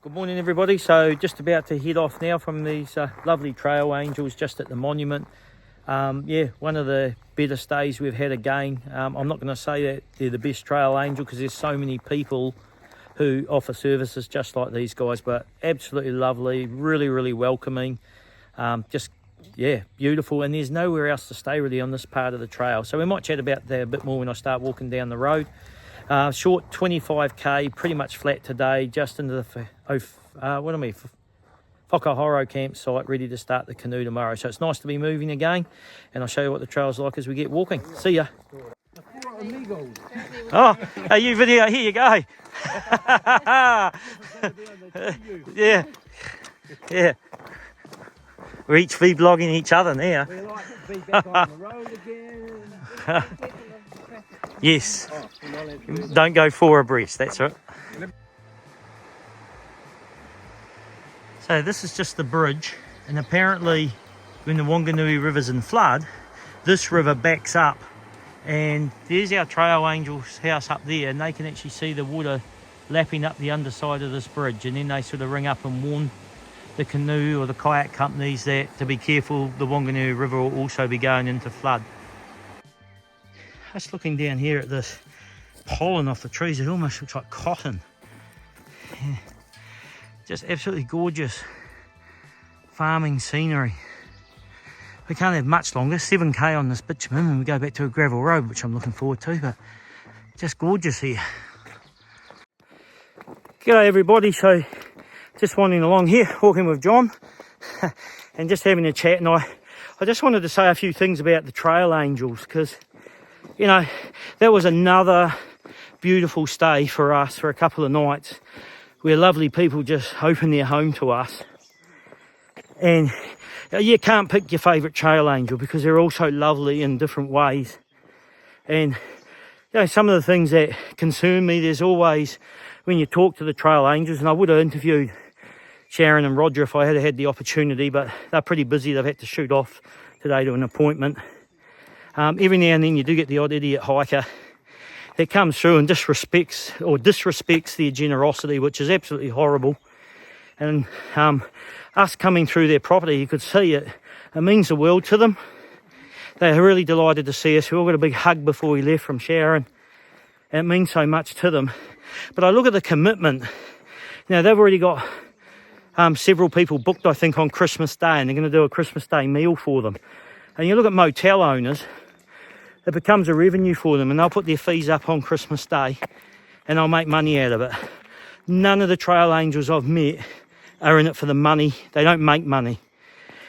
Good morning everybody. So just about to head off now from these lovely trail angels just at the monument. Yeah, one of the better stays we've had again. I'm not going to say that they're the best trail angel because there's so many people who offer services just like these guys, but absolutely lovely, really welcoming. Just yeah, beautiful, and there's nowhere else to stay really on this part of the trail. So we might chat about that a bit more when I start walking down the road. Short 25k, pretty much flat today, just into the Whakahoro campsite, ready to start the canoe tomorrow. So it's nice to be moving again, and I'll show you what the trail's like as we get walking. See ya. Oh, are you video? Here you go. Yeah. We're each vlogging each other now. We like to be back on the road again. Yes. Don't go 4 abreast, that's right. So this is just the bridge, and apparently when the Whanganui River's in flood, this river backs up, and there's our trail angel's house up there, and they can actually see the water lapping up the underside of this bridge, and then they sort of ring up and warn the canoe or the kayak companies that to be careful, the Whanganui River will also be going into flood. Just looking down here at this pollen off the trees, it almost looks like cotton. Yeah. Just absolutely gorgeous farming scenery. We can't have much longer, 7k on this bitumen, and we go back to a gravel road, which I'm looking forward to, but just gorgeous here. G'day everybody, so just wandering along here, walking with John, and just having a chat, and I just wanted to say a few things about the trail angels, because you know, that was another beautiful stay for us for a couple of nights where lovely people just open their home to us. And you can't pick your favourite trail angel because they're all so lovely in different ways. And you know, some of the things that concern me, there's always, when you talk to the trail angels, and I would have interviewed Sharon and Roger if I had had the opportunity, but they're pretty busy, they've had to shoot off today to an appointment. Every now and then you do get the odd idiot hiker that comes through and disrespects their generosity, which is absolutely horrible. And us coming through their property, you could see it means the world to them. They're really delighted to see us. We all got a big hug before we left from Sharon. And it means so much to them. But I look at the commitment. Now, they've already got several people booked, I think, on Christmas Day, and they're going to do a Christmas Day meal for them. And you look at motel owners, it becomes a revenue for them, and they'll put their fees up on Christmas Day and they'll make money out of it. None of the trail angels I've met are in it for the money. They don't make money.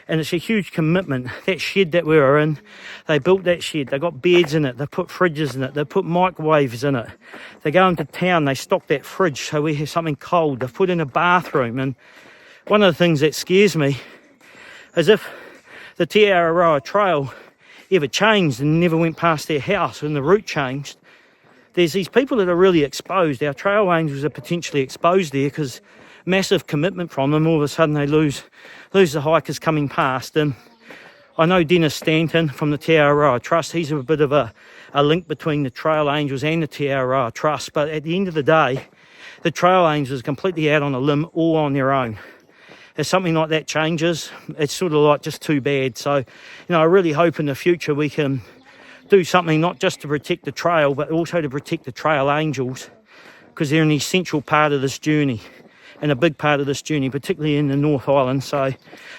And it's a huge commitment. That shed that we were in, they built that shed. They got beds in it. They put fridges in it. They put microwaves in it. They go into town. They stock that fridge so we have something cold. They've put in a bathroom. And one of the things that scares me is if the Te Araroa Trail ever changed and never went past their house and the route changed, there's these people that are really exposed. Our trail angels are potentially exposed there because massive commitment from them. All of a sudden they lose the hikers coming past. And I know Dennis Stanton from the Te Araroa Trust, he's a bit of a link between the trail angels and the Te Araroa Trust, but at the end of the day, the trail angels are completely out on a limb, all on their own. If something like that changes, it's sort of like just too bad. So, you know, I really hope in the future we can do something not just to protect the trail, but also to protect the trail angels, because they're an essential part of this journey and a big part of this journey, particularly in the North Island. So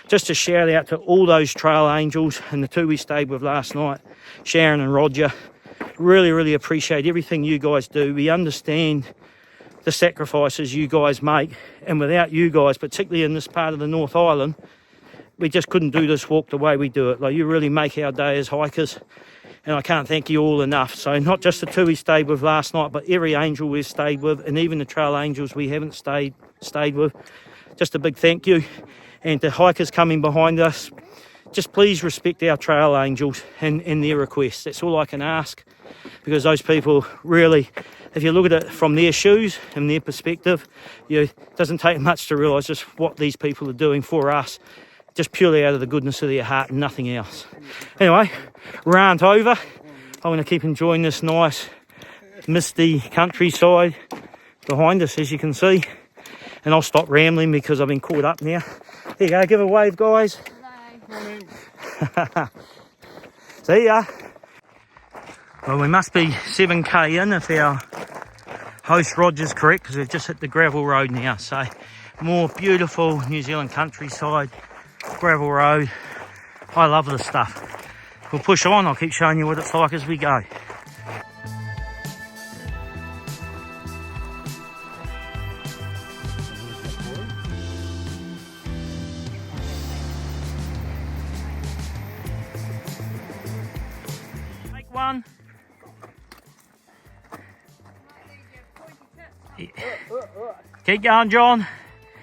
just a shout out to all those trail angels and the two we stayed with last night, Sharon and Roger. Really appreciate everything you guys do. We understand the sacrifices you guys make, and without you guys, particularly in this part of the North Island, we just couldn't do this walk the way we do it. Like, you really make our day as hikers, and I can't thank you all enough. So not just the two we stayed with last night, but every angel we've stayed with, and even the trail angels we haven't stayed with, just a big thank you. And to hikers coming behind us, just please respect our trail angels and their requests. That's all I can ask, because those people really, if you look at it from their shoes and their perspective, it doesn't take much to realise just what these people are doing for us, just purely out of the goodness of their heart and nothing else. Anyway, rant over. I'm going to keep enjoying this nice misty countryside behind us, as you can see. And I'll stop rambling because I've been caught up now. There you go, give a wave, guys. Morning. See ya. Well, we must be 7k in if our host Roger's correct, because we've just hit the gravel road now. So more beautiful New Zealand countryside, gravel road. I love this stuff. We'll push on, I'll keep showing you what it's like as we go. Take one. Keep going, John.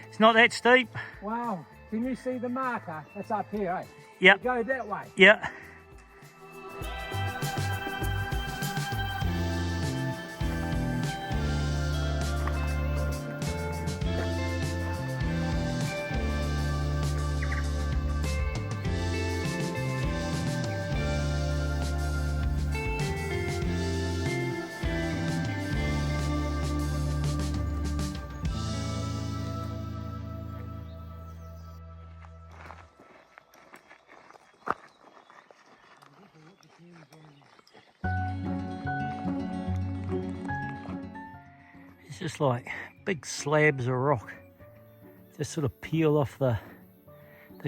It's not that steep. Wow. Can you see the marker? It's up here, eh? Yep. Go that way. Yeah. It's just like big slabs of rock. Just sort of peel off the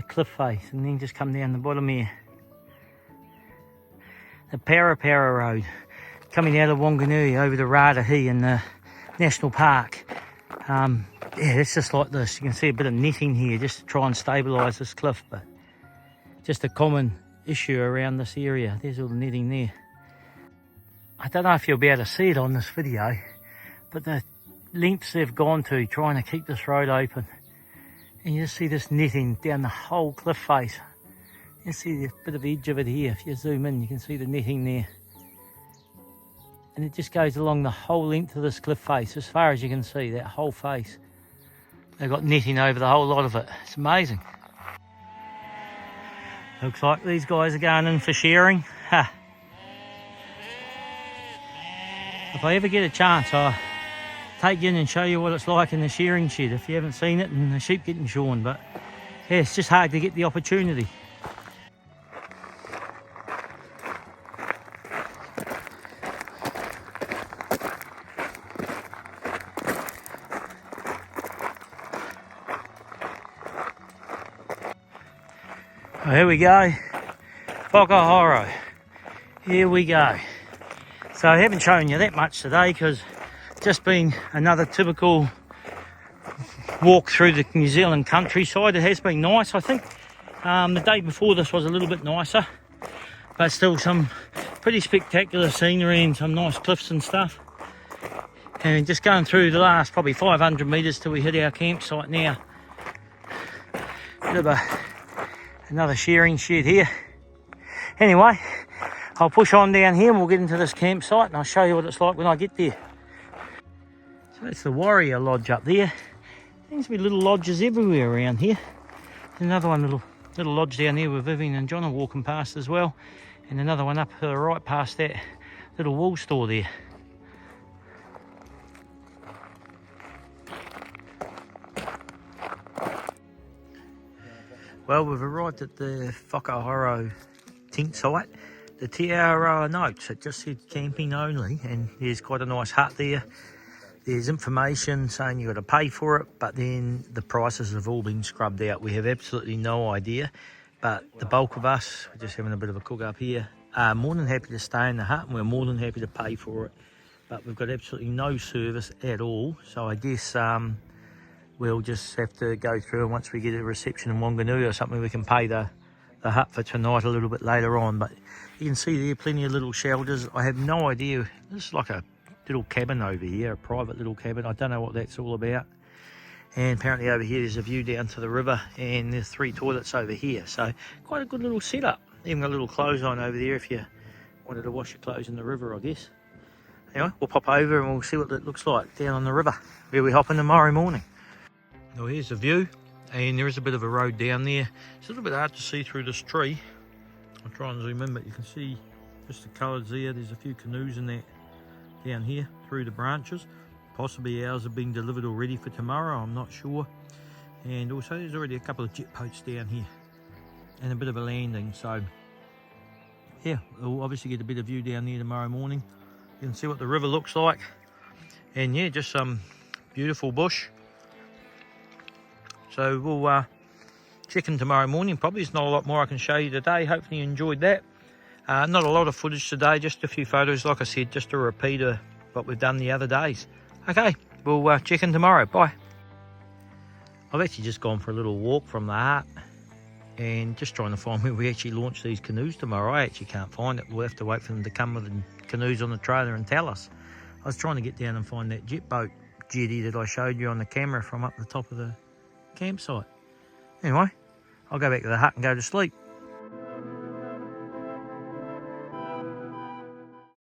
cliff face and then just come down the bottom here. The Parapara Road coming out of Wanganui over to Ratahi in the National Park. Yeah, it's just like this. You can see a bit of netting here just to try and stabilise this cliff, but just a common issue around this area. There's all the netting there. I don't know if you'll be able to see it on this video, but the lengths they've gone to trying to keep this road open. And you just see this netting down the whole cliff face. You see the bit of edge of it here. If you zoom in, you can see the netting there. And it just goes along the whole length of this cliff face, as far as you can see, that whole face. They've got netting over the whole lot of it. It's amazing. Looks like these guys are going in for shearing. Ha. If I ever get a chance, I'll take you in and show you what it's like in the shearing shed if you haven't seen it and the sheep getting shorn. But yeah, it's just hard to get the opportunity. Oh, here we go, Whakahoro. Here we go. So I haven't shown you that much today because just been another typical walk through the New Zealand countryside. It has been nice. I think the day before this was a little bit nicer, but still some pretty spectacular scenery and some nice cliffs and stuff. And just going through the last probably 500 metres till we hit our campsite now. Bit of another shearing shed here. Anyway, I'll push on down here and we'll get into this campsite and I'll show you what it's like when I get there. So that's the Warrior Lodge up there. Seems to be little lodges everywhere around here. There's another one, little lodge down there where Vivian and John are walking past as well. And another one up to the right past that little wool store there. Well, we've arrived at the Whakahoro tent site. The Te Aroa notes, it just said camping only, and there's quite a nice hut there. There's information saying you've got to pay for it, but then the prices have all been scrubbed out. We have absolutely no idea, but the bulk of us, we're just having a bit of a cook up here, are more than happy to stay in the hut and we're more than happy to pay for it. But we've got absolutely no service at all, so I guess we'll just have to go through, and once we get a reception in Wanganui or something, we can pay the hut for tonight a little bit later on. But you can see there plenty of little shelters. I have no idea. This is like a little cabin over here, a private little cabin. I don't know what that's all about. And apparently over here there's a view down to the river, and there's 3 toilets over here. So quite a good little setup. Even got a little clothes on over there if you wanted to wash your clothes in the river, I guess. Anyway, we'll pop over and we'll see what it looks like down on the river, where we hop in tomorrow morning. Well, here's the view, and there is a bit of a road down there. It's a little bit hard to see through this tree. I'll try and zoom in, but you can see just the colours there. There's a few canoes in that down here through the branches. possibly ours are being delivered already for tomorrow, I'm not sure. And also there's already a couple of jet boats down here and a bit of a landing, so yeah, we'll obviously get a bit of view down there tomorrow morning. You can see what the river looks like, and yeah, just some beautiful bush. So we'll check in tomorrow morning. Probably there's not a lot more I can show you today. Hopefully you enjoyed that. Not a lot of footage today, just a few photos, like I said, just a repeat of what we've done the other days. Okay, we'll check in tomorrow. Bye. I've actually just gone for a little walk from the hut and just trying to find where we actually launch these canoes tomorrow. I actually can't find it. We'll have to wait for them to come with the canoes on the trailer and tell us. I was trying to get down and find that jet boat jetty that I showed you on the camera from up the top of the campsite. Anyway, I'll go back to the hut and go to sleep.